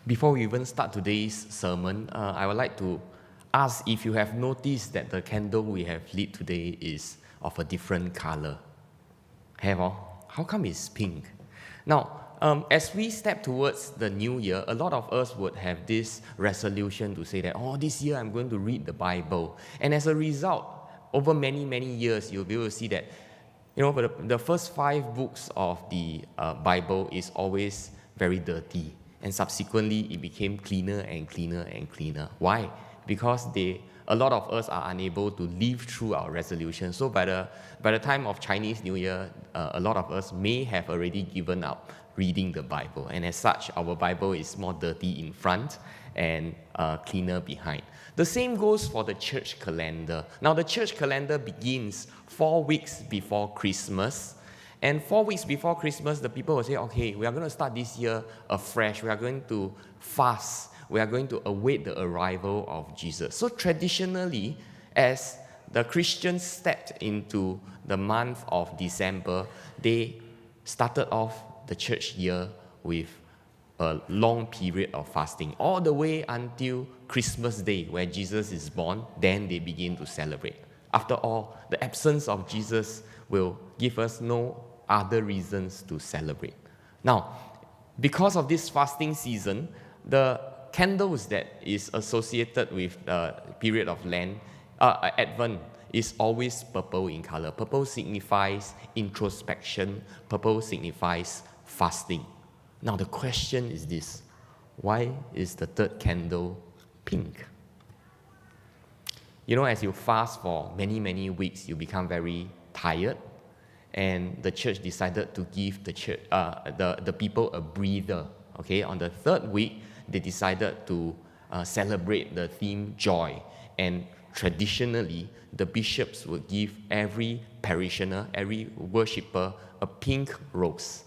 Before we even start today's sermon, I would like to ask if you have noticed that the candle we have lit today is of a different color. Have all? How come it's pink? Now, as we step towards the new year, a lot of us would have this resolution to say that, this year I'm going to read the Bible. And as a result, over many, many years, you'll be able to see that, for the first 5 books of the Bible is always very dirty. And subsequently, it became cleaner and cleaner and cleaner. Why? Because a lot of us are unable to live through our resolution. So by the time of Chinese New Year, a lot of us may have already given up reading the Bible. And as such, our Bible is more dirty in front and cleaner behind. The same goes for the church calendar. Now, the church calendar begins 4 weeks before Christmas. And 4 weeks before Christmas, the people will say, okay, we are going to start this year afresh. We are going to fast. We are going to await the arrival of Jesus. So traditionally, as the Christians stepped into the month of December, they started off the church year with a long period of fasting, all the way until Christmas Day, where Jesus is born. Then they begin to celebrate. After all, the absence of Jesus will give us no other reasons to celebrate. Now, because of this fasting season, the candles that is associated with the period of Advent is always purple in color. Purple signifies introspection. Purple signifies fasting. Now the question is this: why is the third candle pink? As you fast for many, many weeks, you become very tired, and the church decided to give the people a breather. Okay, on the 3rd week, they decided to celebrate the theme joy. And traditionally, the bishops would give every parishioner, every worshipper, a pink rose.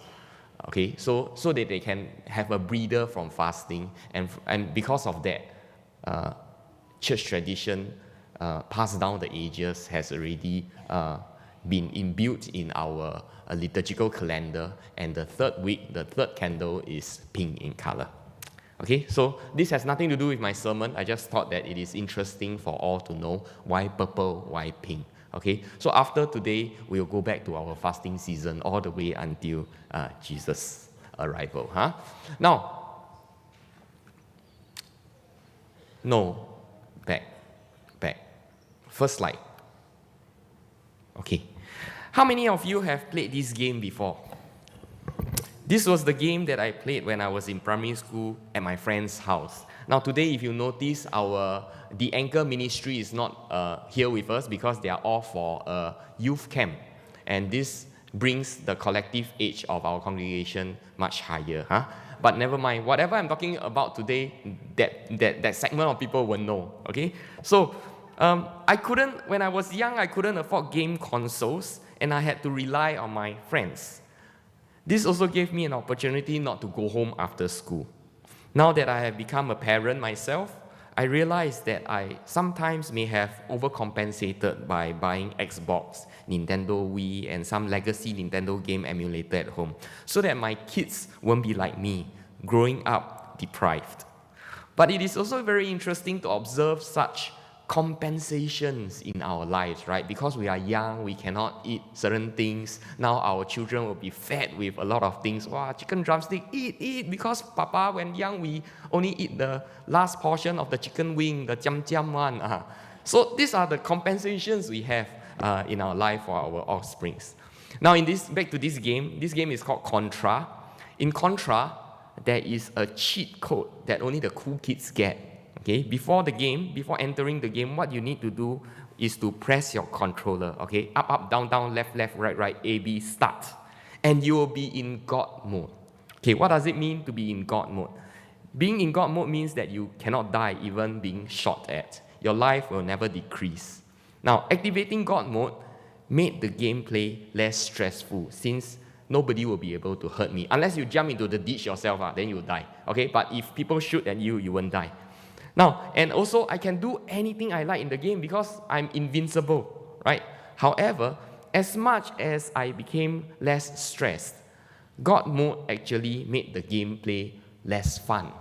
Okay, so that they can have a breather from fasting. And because of that, church tradition passed down the ages has already been imbued in our liturgical calendar. And the 3rd week, the 3rd candle is pink in color. Okay, so this has nothing to do with my sermon. I just thought that it is interesting for all to know why purple, why pink. Okay, so after today, we'll go back to our fasting season all the way until Jesus' arrival. Now, back. First slide. Okay, how many of you have played this game before? This was the game that I played when I was in primary school at my friend's house. Now today, if you notice, the anchor ministry is not here with us because they are all for a youth camp. And this brings the collective age of our congregation much higher. But never mind, whatever I'm talking about today, that segment of people will know. Okay? So, when I was young, I couldn't afford game consoles, and I had to rely on my friends. This also gave me an opportunity not to go home after school. Now that I have become a parent myself, I realize that I sometimes may have overcompensated by buying Xbox, Nintendo Wii, and some legacy Nintendo game emulator at home, so that my kids won't be like me, growing up deprived. But it is also very interesting to observe such compensations in our lives, right? Because we are young, we cannot eat certain things. Now our children will be fed with a lot of things. Wow, chicken drumstick, eat. Because Papa, when young, we only eat the last portion of the chicken wing, the jam one. So these are the compensations we have in our life for our offsprings. Now back to this game is called Contra. In Contra, there is a cheat code that only the cool kids get. Okay, before entering the game, what you need to do is to press your controller. Okay, up, down, left, right, A, B, start. And you will be in God mode. Okay, what does it mean to be in God mode? Being in God mode means that you cannot die even being shot at. Your life will never decrease. Now, activating God mode made the gameplay less stressful, since nobody will be able to hurt me. Unless you jump into the ditch yourself, then you will die. Okay, but if people shoot at you, you won't die. Now, and also I can do anything I like in the game because I'm invincible, right? However, as much as I became less stressed, God mode actually made the gameplay less fun.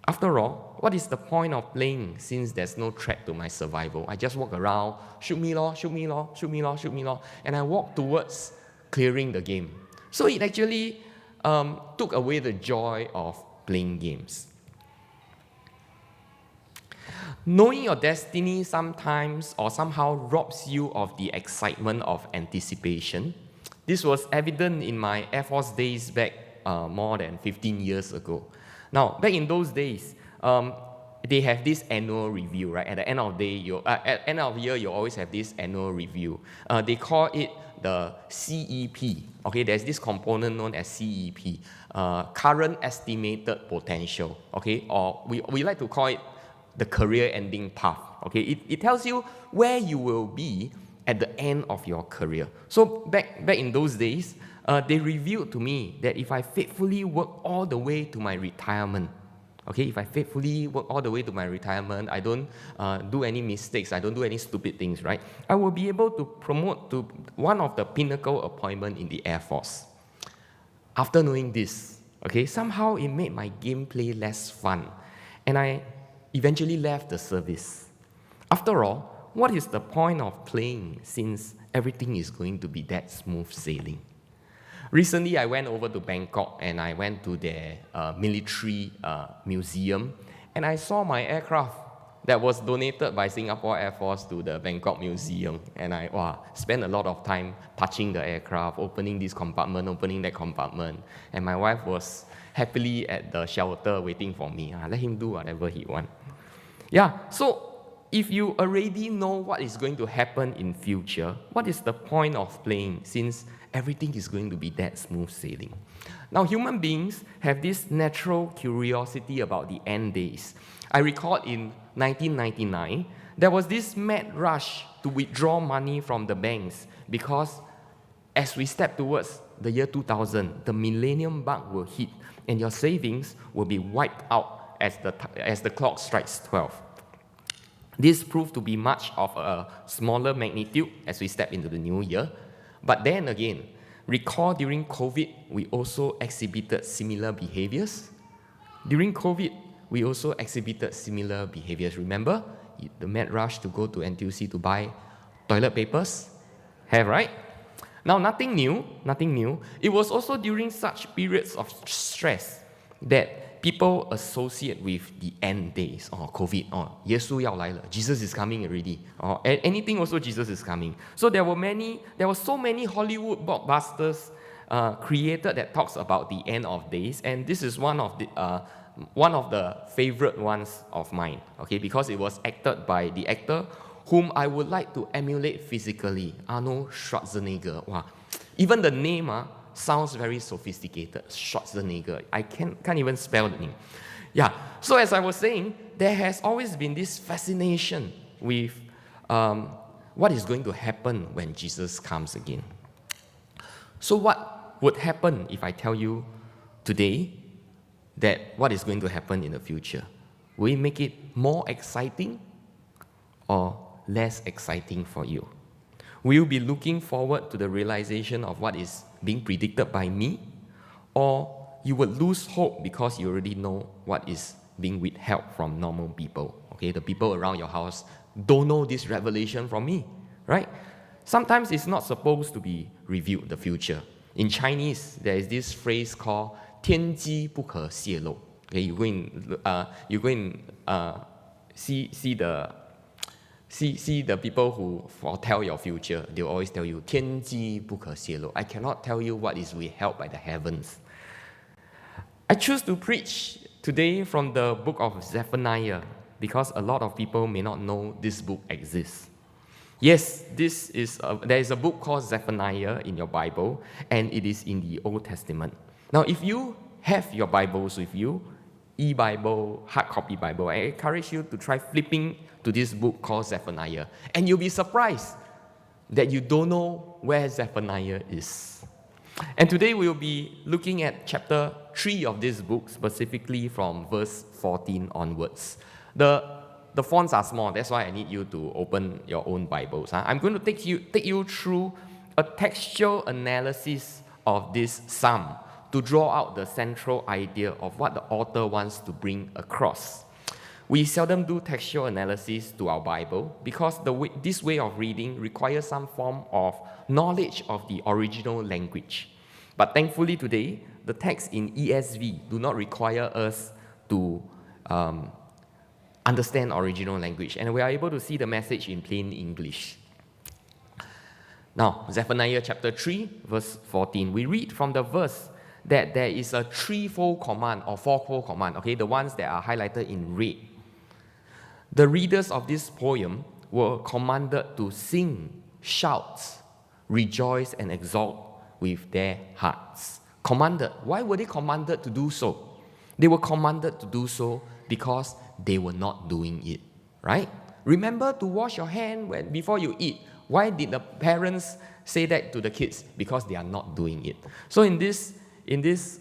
After all, what is the point of playing since there's no threat to my survival? I just walk around, shoot me lor, shoot me lor, shoot me lor, shoot me lor, and I walk towards clearing the game. So it actually took away the joy of playing games. Knowing your destiny sometimes or somehow robs you of the excitement of anticipation. This was evident in my Air Force days back more than 15 years ago. Now, back in those days, they have this annual review, right? At the end of the day, at end of the year, you always have this annual review. They call it the CEP. Okay, there's this component known as CEP, current estimated potential. Okay, or we like to call it the career ending path. Okay, it tells you where you will be at the end of your career. So back in those days, they revealed to me that if I faithfully work all the way to my retirement, okay, if I faithfully work all the way to my retirement, I don't do any mistakes, I don't do any stupid things, right? I will be able to promote to one of the pinnacle appointment in the Air Force. After knowing this, okay, somehow it made my gameplay less fun, and I eventually left the service. After all, what is the point of playing since everything is going to be that smooth sailing? Recently, I went over to Bangkok and I went to their military museum, and I saw my aircraft that was donated by Singapore Air Force to the Bangkok Museum. And I spent a lot of time touching the aircraft, opening this compartment, opening that compartment. And my wife was happily at the shelter waiting for me. Let him do whatever he wants. Yeah, so if you already know what is going to happen in future, what is the point of playing since everything is going to be that smooth sailing? Now, human beings have this natural curiosity about the end days. I recall in 1999, there was this mad rush to withdraw money from the banks because as we step towards the year 2000, the millennium bug will hit and your savings will be wiped out as the clock strikes 12. This proved to be much of a smaller magnitude as we step into the new year. But then again, recall during COVID, we also exhibited similar behaviors. During COVID, we also exhibited similar behaviors. Remember the mad rush to go to NTUC to buy toilet papers? Have, right? Now, nothing new. It was also during such periods of stress that people associate with the end days, or COVID, or 耶稣要来了, Jesus is coming already, or anything also Jesus is coming. So there were so many Hollywood blockbusters created that talks about the end of days, and this is one of the favorite ones of mine, okay, because it was acted by the actor whom I would like to emulate physically, Arnold Schwarzenegger. Wow. Even the name sounds very sophisticated, Schwarzenegger. I can't even spell the name. Yeah, so as I was saying, there has always been this fascination with what is going to happen when Jesus comes again. So what would happen if I tell you today that what is going to happen in the future? Will it make it more exciting or less exciting for you? Will you be looking forward to the realization of what is being predicted by me? Or you would lose hope because you already know what is being withheld from normal people? Okay, the people around your house don't know this revelation from me, right? Sometimes it's not supposed to be revealed, the future. In Chinese, there is this phrase called 天机不可泄露. Okay, you go and see the people who foretell your future. They will always tell you 天机不可泄露. I cannot tell you what is withheld by the heavens. I choose to preach today from the book of Zephaniah because a lot of people may not know this book exists. Yes, there is a book called Zephaniah in your Bible, and it is in the Old Testament. Now, if you have your Bibles with you, e-Bible, hard copy Bible, I encourage you to try flipping to this book called Zephaniah, and you'll be surprised that you don't know where Zephaniah is. And today we'll be looking at chapter 3 of this book, specifically from verse 14 onwards. The fonts are small, that's why I need you to open your own Bibles. I'm going to take you through a textual analysis of this psalm to draw out the central idea of what the author wants to bring across. We seldom do textual analysis to our Bible because this way of reading requires some form of knowledge of the original language. But thankfully today, the text in ESV do not require us to understand original language, and we are able to see the message in plain English. Now, Zephaniah chapter 3, verse 14, we read from the verse that there is a threefold command or fourfold command, okay, the ones that are highlighted in red. The readers of this poem were commanded to sing, shout, rejoice, and exult with their hearts. Commanded. Why were they commanded to do so? They were commanded to do so because they were not doing it, right? Remember to wash your hand before you eat. Why did the parents say that to the kids? Because they are not doing it. So in this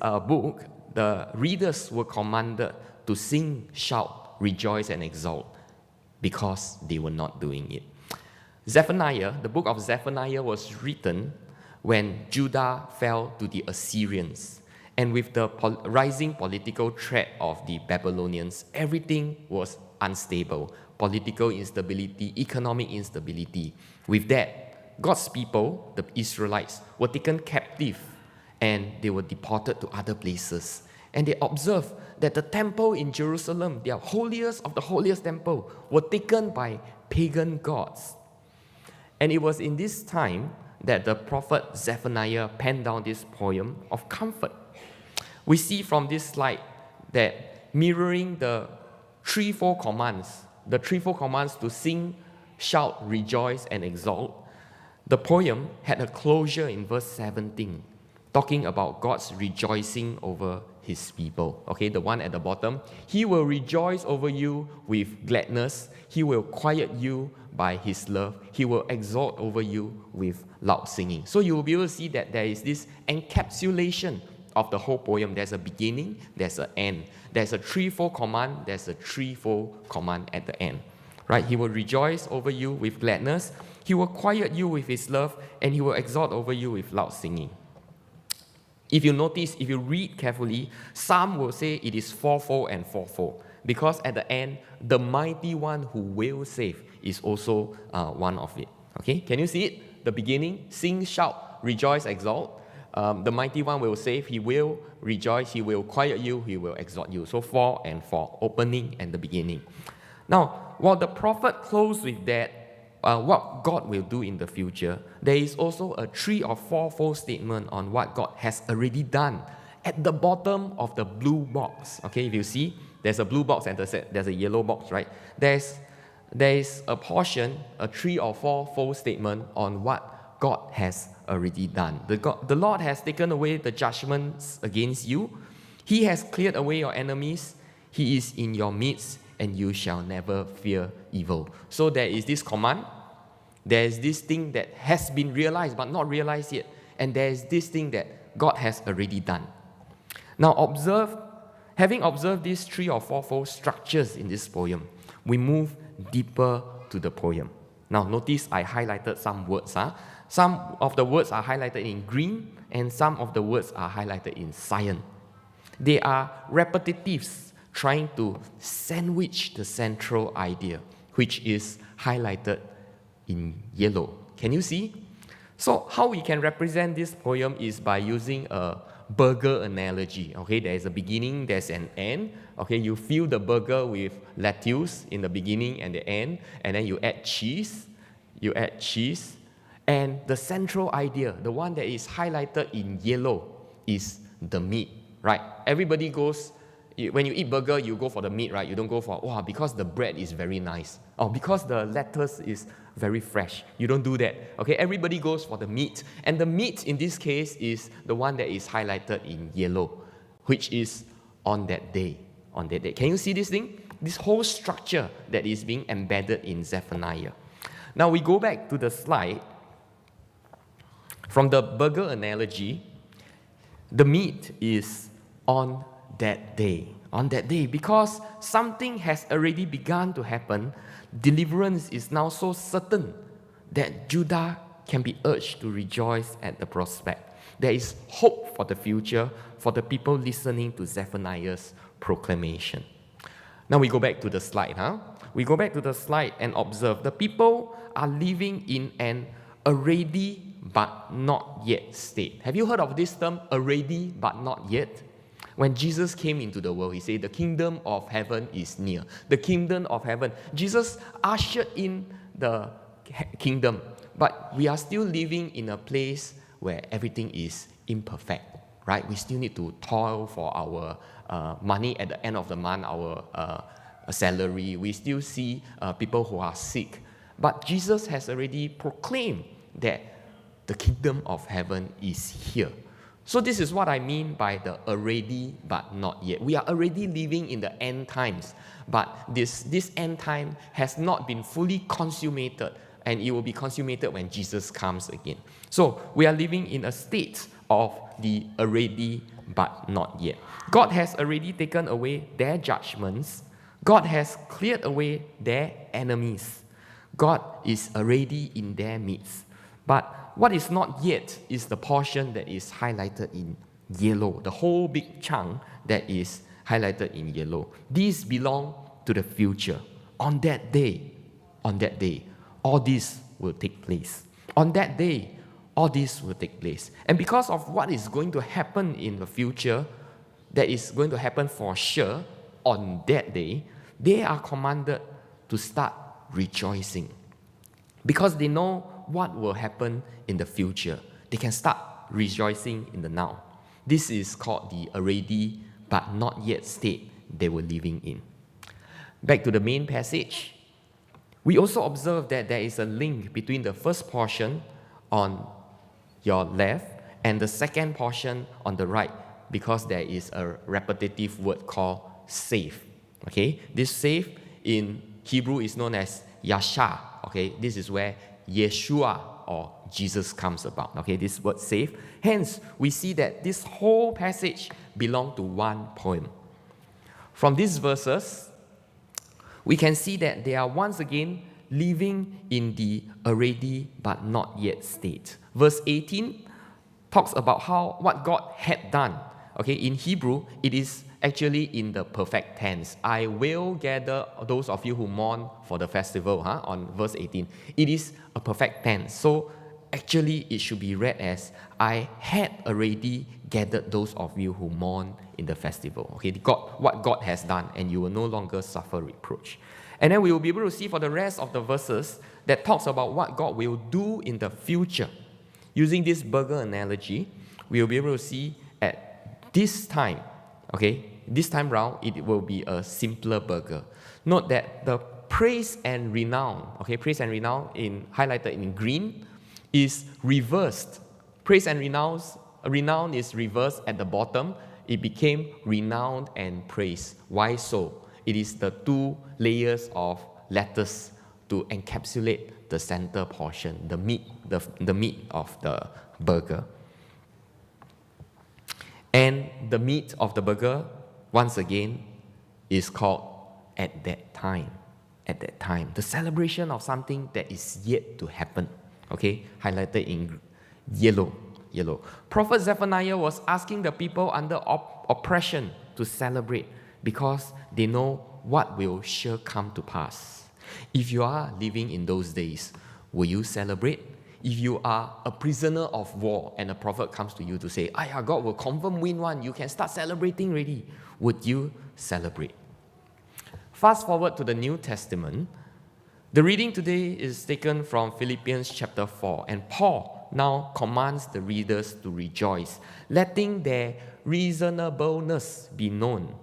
book, the readers were commanded to sing, shout, rejoice, and exult because they were not doing it. Zephaniah, the book of Zephaniah was written when Judah fell to the Assyrians. And with the rising political threat of the Babylonians, everything was unstable. Political instability, economic instability. With that, God's people, the Israelites, were taken captive and they were deported to other places. And they observed that the temple in Jerusalem, their holiest of the holiest temple, were taken by pagan gods. And it was in this time that the prophet Zephaniah penned down this poem of comfort. We see from this slide that mirroring the threefold commands to sing, shout, rejoice, and exalt, the poem had a closure in verse 17, talking about God's rejoicing over his people. Okay, the one at the bottom. He will rejoice over you with gladness. He will quiet you by his love. He will exalt over you with loud singing. So you will be able to see that there is this encapsulation of the whole poem. There's a beginning, there's an end. There's a threefold command, there's a threefold command at the end. Right? He will rejoice over you with gladness. He will quiet you with his love, and he will exalt over you with loud singing. If you notice, if you read carefully, some will say it is fourfold and fourfold, because at the end, the mighty one who will save is also one of it. Okay, can you see it? The beginning, sing, shout, rejoice, exalt. The mighty one will save, he will rejoice, he will quiet you, he will exalt you. So 4 and 4, opening and the beginning. Now, while the prophet closed with that, what God will do in the future, there is also a 3 or 4-fold statement on what God has already done at the bottom of the blue box. Okay, if you see, there's a blue box and there's a yellow box, right? There is a portion, a 3 or 4-fold statement on what God has already done. The Lord has taken away the judgments against you. He has cleared away your enemies. He is in your midst, and you shall never fear evil. So there is this command. There is this thing that has been realized but not realized yet. And there is this thing that God has already done. Now having observed these 3 or 4-fold structures in this poem, we move deeper to the poem. Now notice I highlighted some words. Some of the words are highlighted in green and some of the words are highlighted in cyan. They are repetitives trying to sandwich the central idea, which is highlighted in yellow. Can you see? So how we can represent this poem is by using a burger analogy. Okay, there is a beginning, there's an end. Okay, you fill the burger with lettuce in the beginning and the end, and then you add cheese. And the central idea, the one that is highlighted in yellow, is the meat, right? Everybody goes, when you eat burger, you go for the meat, right? You don't go for, wow, because the bread is very nice. Or because the lettuce is very fresh. You don't do that. Okay, everybody goes for the meat. And the meat in this case is the one that is highlighted in yellow, which is on that day. On that day. Can you see this thing? This whole structure that is being embedded in Zephaniah. Now we go back to the slide. From the burger analogy, the meat is on that day. On that day, because something has already begun to happen, deliverance is now so certain that Judah can be urged to rejoice at the prospect. There is hope for the future for the people listening to Zephaniah's proclamation. Now we go back to the slide. We go back to the slide and observe the people are living in an already but not yet state. Have you heard of this term, already but not yet? When Jesus came into the world, he said, the kingdom of heaven is near. The kingdom of heaven. Jesus ushered in the kingdom, but we are still living in a place where everything is imperfect, right? We still need to toil for our money at the end of the month, our salary. We still see people who are sick. But Jesus has already proclaimed that the kingdom of heaven is here. So this is what I mean by the already but not yet. We are already living in the end times, but this end time has not been fully consummated, and it will be consummated when Jesus comes again. So we are living in a state of the already but not yet. God has already taken away their judgments. God has cleared away their enemies. God is already in their midst. But what is not yet is the portion that is highlighted in yellow, the whole big chunk that is highlighted in yellow. These belong to the future. On that day, all this will take place. On that day, all this will take place. And because of what is going to happen in the future, that is going to happen for sure on that day, they are commanded to start rejoicing. Because they know what will happen in the future, they can start rejoicing in the now. This is called the already but not yet state they were living in. Back to the main passage, we also observe that there is a link between the first portion on your left and the second portion on the right, because there is a repetitive word called save. Okay, this save in Hebrew is known as Yasha. Okay, this is where Yeshua or Jesus comes about. Okay, this word save. Hence, we see that this whole passage belongs to one poem. From these verses, we can see that they are once again living in the already but not yet state. Verse 18 talks about what God had done. Okay, in Hebrew, it is actually in the perfect tense. I will gather those of you who mourn for the festival, on verse 18. It is a perfect tense. So actually, it should be read as, I had already gathered those of you who mourn in the festival. Okay, what God has done, and you will no longer suffer reproach. And then we will be able to see for the rest of the verses that talks about what God will do in the future. Using this burger analogy, we will be able to see at this time, okay, this time round, it will be a simpler burger. Note that the praise and renown, okay, praise and renown highlighted in green, is reversed. Praise and renown is reversed at the bottom. It became renowned and praise. Why so? It is the two layers of lettuce to encapsulate the center portion, the meat of the burger. And the meat of the burger, once again, is called at that time. At that time. The celebration of something that is yet to happen. Okay, highlighted in yellow. Prophet Zephaniah was asking the people under oppression to celebrate because they know what will sure come to pass. If you are living in those days, will you celebrate? If you are a prisoner of war and a prophet comes to you to say, God will confirm win one, you can start celebrating already, would you celebrate? Fast forward to the New Testament. The reading today is taken from Philippians chapter 4, and Paul now commands the readers to rejoice, letting their reasonableness be known.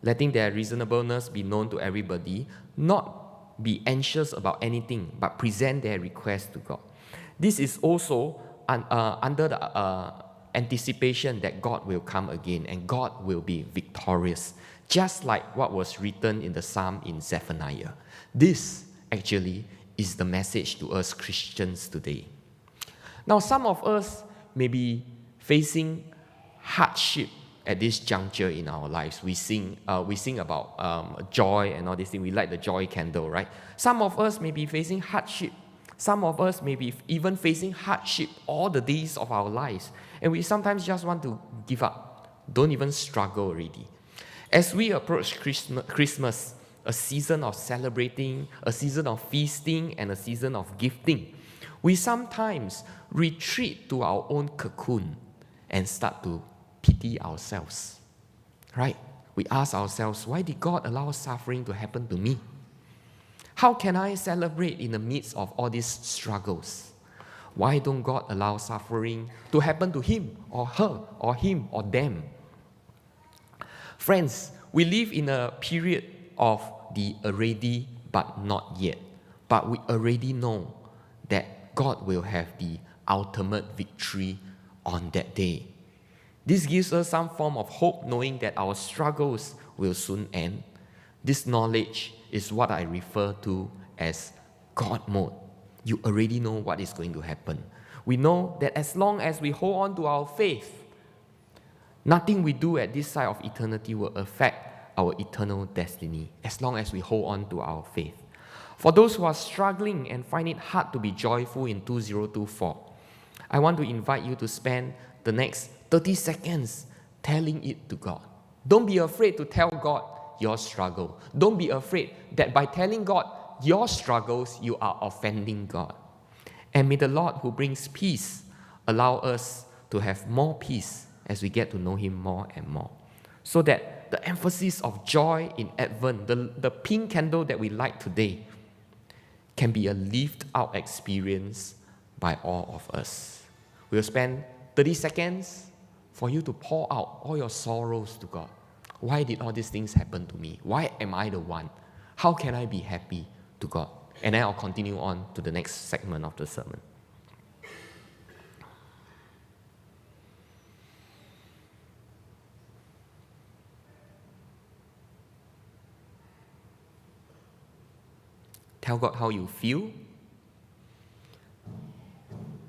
Letting their reasonableness be known to everybody, not be anxious about anything, but present their request to God. This is also under the anticipation that God will come again and God will be victorious, just like what was written in the psalm in Zephaniah. This actually is the message to us Christians today. Now, some of us may be facing hardship at this juncture in our lives. We sing about joy and all these things. We light the joy candle, right? Some of us may be facing hardship. Some of us may be even facing hardship all the days of our lives, and we sometimes just want to give up. Don't even struggle already. As we approach Christmas, a season of celebrating, a season of feasting, and a season of gifting, we sometimes retreat to our own cocoon and start to pity ourselves. Right? We ask ourselves, why did God allow suffering to happen to me? How can I celebrate in the midst of all these struggles? Why don't God allow suffering to happen to him or her or him or them? Friends, we live in a period of the already but not yet. But we already know that God will have the ultimate victory on that day. This gives us some form of hope, knowing that our struggles will soon end. This knowledge is what I refer to as God mode. You already know what is going to happen. We know that as long as we hold on to our faith, nothing we do at this side of eternity will affect our eternal destiny, as long as we hold on to our faith. For those who are struggling and find it hard to be joyful in 2024, I want to invite you to spend the next 30 seconds telling it to God. Don't be afraid to tell God your struggle. Don't be afraid that by telling God your struggles, you are offending God. And may the Lord, who brings peace, allow us to have more peace as we get to know Him more and more. So that the emphasis of joy in Advent, the pink candle that we light today, can be a lived out experience by all of us. We'll spend 30 seconds for you to pour out all your sorrows to God. Why did all these things happen to me? Why am I the one? How can I be happy to God? And then I'll continue on to the next segment of the sermon. Tell God how you feel.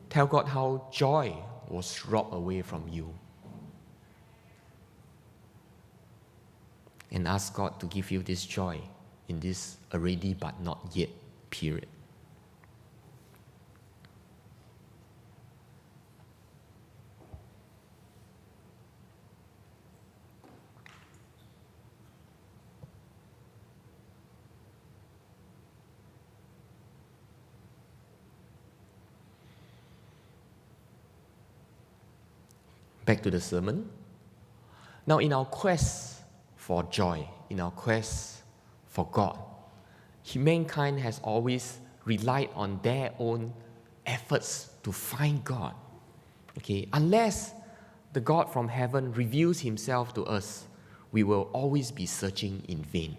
Tell God how joy was robbed away from you. And ask God to give you this joy in this already but not yet period. Back to the sermon. Now, in our quest for joy, in our quest for God, mankind has always relied on their own efforts to find God. Okay, unless the God from heaven reveals Himself to us, we will always be searching in vain.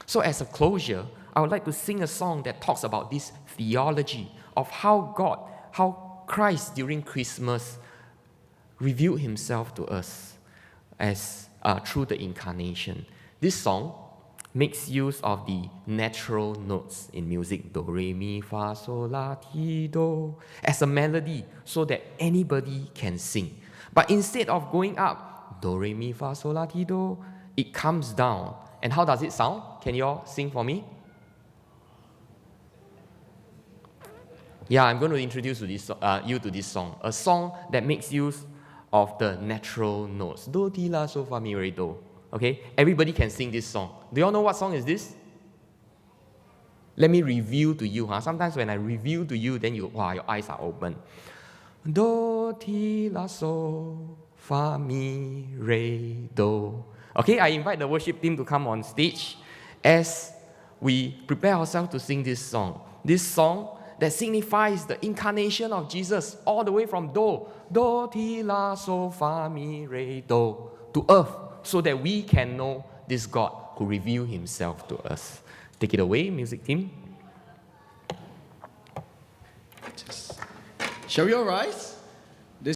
So as a closure, I would like to sing a song that talks about this theology of how God, how Christ during Christmas revealed Himself to us as through the incarnation. This song makes use of the natural notes in music, do, re, mi, fa, sol, la, ti, do, as a melody so that anybody can sing. But instead of going up, do, re, mi, fa, sol, la, ti, do, it comes down. And how does it sound? Can you all sing for me? Yeah, I'm going to introduce you to this song. A song that makes use of the natural notes. Do, ti, la, so, fa, mi, re, do. Okay? Everybody can sing this song. Do you all know what song is this? Let me reveal to you. Sometimes when I reveal to you, then your eyes are open. Do, ti, la, so, fa, mi, re, do. Okay, I invite the worship team to come on stage as we prepare ourselves to sing this song. This song that signifies the incarnation of Jesus all the way from do, ti, la, so, fa, mi, re, do, to earth, so that we can know this God who revealed Himself to us. Take it away, music team. Shall we all rise?